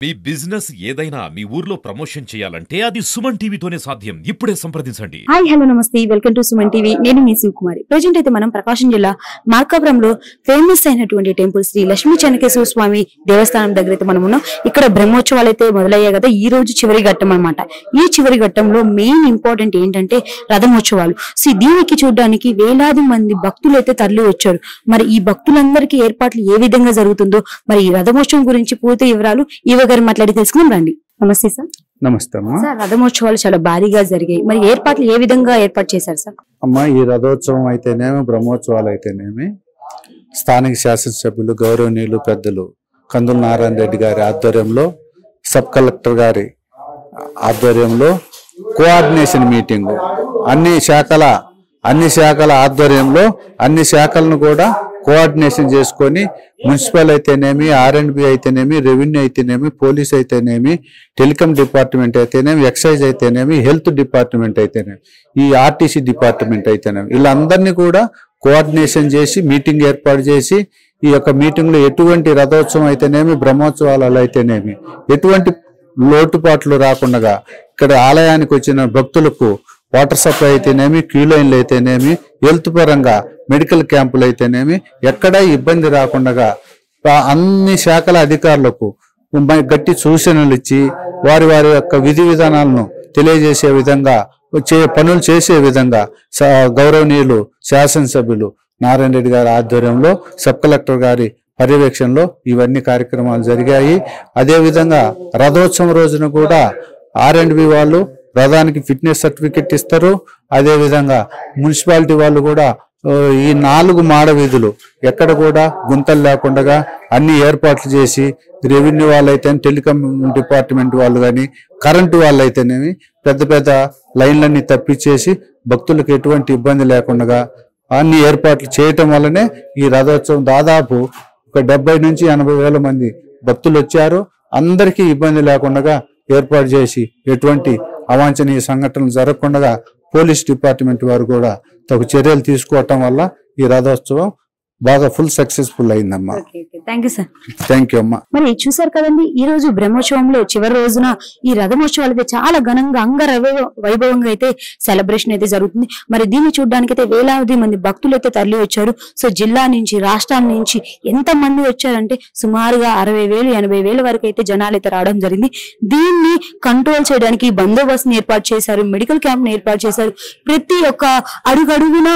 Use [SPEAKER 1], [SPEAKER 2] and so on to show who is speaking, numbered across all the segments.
[SPEAKER 1] మీ business ఏదైనా మీ ఊర్లో promotion చేయాలంటే అది సుమన్ టీవీతోనే సాధ్యం. ఇప్పుడే సంప్రదించండి.
[SPEAKER 2] హాయ్ హలో నమస్తే, వెల్కమ్ టు సుమన్ టీవీ. నేను మీ శివకుమారి. ప్రెజెంట్ అయితే మనం ప్రకాశం జిల్లా మార్కాపురంలో ఫేమస్ అయినటువంటి టెంపుల్ శ్రీ లక్ష్మీ చెన్నకేశ్వర స్వామి దేవస్థానం దగ్గర అయితే మనం ఉన్నాం. ఇక్కడ బ్రహ్మోత్సవాలు అయితే మొదలయ్యాయి కదా. ఈ రోజు చివరి ఘట్టం అనమాట. ఈ చివరి ఘట్టంలో మెయిన్ ఇంపార్టెంట్ ఏంటంటే రథమోత్సవాలు. సో దీనికి చూడడానికి వేలాది మంది భక్తులు అయితే తరలి వచ్చారు. మరి ఈ భక్తులందరికీ ఏర్పాట్లు ఏ విధంగా జరుగుతుందో, మరి ఈ రథమోత్సవం గురించి పూర్తి వివరాలు ఈవో గారు మాట్లాడి తెలుసుకుందాం రండి. నమస్తే సార్.
[SPEAKER 3] నమస్తే అమ్మా.
[SPEAKER 2] సార్, రథమోత్సవాలు చాలా భారీగా జరిగాయి. మరి ఏర్పాట్లు ఏ విధంగా ఏర్పాటు చేశారు సార్?
[SPEAKER 3] అమ్మా, ఈ రథోత్సవం అయితేనేమి బ్రహ్మోత్సవాలు అయితేనేమి స్థానిక శాసనసభ్యులు గౌరవనీయులు పెద్దలు కందుల నారాయణ రెడ్డి గారి ఆధ్వర్యంలో, సబ్ కలెక్టర్ గారి ఆధ్వర్యంలో కోఆర్డినేషన్ మీటింగ్ అన్ని శాఖల ఆధ్వర్యంలో అన్ని శాఖలను కూడా కోఆర్డినేషన్ చేసుకొని మున్సిపల్ అయితేనేమి, R&B అయితేనేమి, రెవెన్యూ అయితేనేమి, పోలీస్ అయితేనేమి, టెలికాం డిపార్ట్మెంట్ అయితేనేమి, ఎక్సైజ్ అయితేనేమి, హెల్త్ డిపార్ట్మెంట్ అయితేనేమి, ఈ RTC డిపార్ట్మెంట్ అయితేనేమి, వీళ్ళందరినీ కూడా కోఆర్డినేషన్ చేసి మీటింగ్ ఏర్పాటు చేసి ఈ యొక్క మీటింగ్ లో ఎటువంటి రథోత్సవం అయితేనేమి, బ్రహ్మోత్సవాలు అయితేనేమి ఎటువంటి లోటుపాట్లు రాకుండా ఇక్కడ ఆలయానికి వచ్చిన భక్తులకు వాటర్ సప్లై అయితేనేమి, క్యూ లైన్లు అయితేనేమి, హెల్త్ పరంగా మెడికల్ క్యాంపులు అయితేనేమి ఎక్కడా ఇబ్బంది రాకుండా అన్ని శాఖల అధికారులకు గట్టి సూచనలు ఇచ్చి వారి యొక్క విధి విధానాలను తెలియజేసే విధంగా పనులు చేసే విధంగా గౌరవనీయులు శాసనసభ్యులు నారాయణ రెడ్డి గారి ఆధ్వర్యంలో, సబ్ కలెక్టర్ గారి పర్యవేక్షణలో ఇవన్నీ కార్యక్రమాలు జరిగాయి. అదేవిధంగా రథోత్సవం రోజున కూడా R&B వాళ్ళు రథానికి ఫిట్నెస్ సర్టిఫికెట్ ఇస్తారు. అదేవిధంగా మున్సిపాలిటీ వాళ్ళు కూడా ఈ 4 మాడ వీధులు ఎక్కడ కూడా గుంతలు లేకుండా అన్ని ఏర్పాట్లు చేసి, రెవెన్యూ వాళ్ళైతే, టెలికాం డిపార్ట్మెంట్ వాళ్ళు కానీ, కరెంటు వాళ్ళు అయితేనేమి పెద్ద లైన్లన్నీ తప్పించేసి భక్తులకు ఎటువంటి ఇబ్బంది లేకుండా అన్ని ఏర్పాట్లు చేయటం వల్లనే ఈ రథోత్సవం దాదాపు ఒక 70 నుంచి 80 వేల మంది భక్తులు వచ్చారు. అందరికీ ఇబ్బంది లేకుండా ఏర్పాటు చేసి ఎటువంటి అవాంఛనీయ సంఘటనలు జరగకుండా పోలీస్ డిపార్ట్మెంట్ వారు కూడా తగు చర్యలు తీసుకోవటం వల్ల ఈ రథోత్సవం బాగా ఫుల్ సక్సెస్ఫుల్ అయిందమ్మా.
[SPEAKER 2] Thank you sir.
[SPEAKER 3] Thank you అమ్మా.
[SPEAKER 2] మరి చూసారు కదండి, ఈ రోజు బ్రహ్మోత్సవంలో చివరి రోజున ఈ రథమోత్సవాలు అయితే చాలా ఘనంగా వైభవంగా అయితే సెలబ్రేషన్ అయితే జరుగుతుంది. మరి దీన్ని చూడడానికి అయితే వేలాది మంది భక్తులు అయితే తరలి వచ్చారు. సో జిల్లా నుంచి, రాష్ట్రాల నుంచి ఎంత మంది వచ్చారంటే సుమారుగా 60,000 80,000 వరకు అయితే జనాలు అయితే రావడం జరిగింది. దీన్ని కంట్రోల్ చేయడానికి బందోబస్తుని ఏర్పాటు చేశారు, మెడికల్ క్యాంప్ ని ఏర్పాటు చేశారు. ప్రతి ఒక్క అడుగడుగున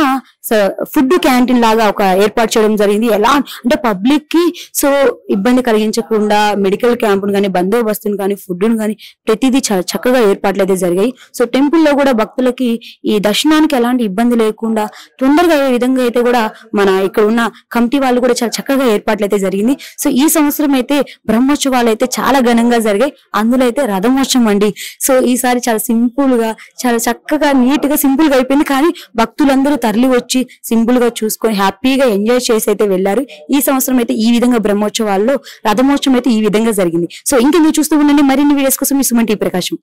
[SPEAKER 2] ఫుడ్ క్యాంటీన్ లాగా ఒక ఏర్పాటు చేయడం జరిగింది. ఎలా అంటే పబ్లిక్ కి సో ఇబ్బంది కలిగించకుండా మెడికల్ క్యాంపును కానీ, బందోబస్తును కానీ, ఫుడ్ ను కానీ ప్రతిదీ చాలా చక్కగా ఏర్పాట్లు అయితే జరిగాయి. సో టెంపుల్ లో కూడా భక్తులకి ఈ దర్శనానికి ఎలాంటి ఇబ్బంది లేకుండా తొందరగా అయ్యే విధంగా అయితే కూడా మన ఇక్కడ ఉన్న కమిటీ వాళ్ళు కూడా చాలా చక్కగా ఏర్పాట్లు అయితే జరిగింది. సో ఈ సంవత్సరం అయితే బ్రహ్మోత్సవాలు అయితే చాలా ఘనంగా జరిగాయి. అందులో అయితే రథమోత్సవం అండి. సో ఈసారి చాలా సింపుల్ గా, చాలా చక్కగా, నీట్ గా, సింపుల్ గా అయిపోయింది. కానీ భక్తులందరూ తరలి వచ్చి సింపుల్ గా చూసుకొని హ్యాపీగా ఎంజాయ్ చేసి అయితే వెళ్లారు. ఈ సంవత్సరం అయితే ఈ విధంగా బ్రహ్మోత్సవాల్లో రథమోత్సవం అయితే ఈ విధంగా జరిగింది. సో ఇంకా మీరు చూస్తూ ఉండండి. మరిన్ని వీడియోస్ కోసం మీ సుమన్ టీవీ ప్రకాశం.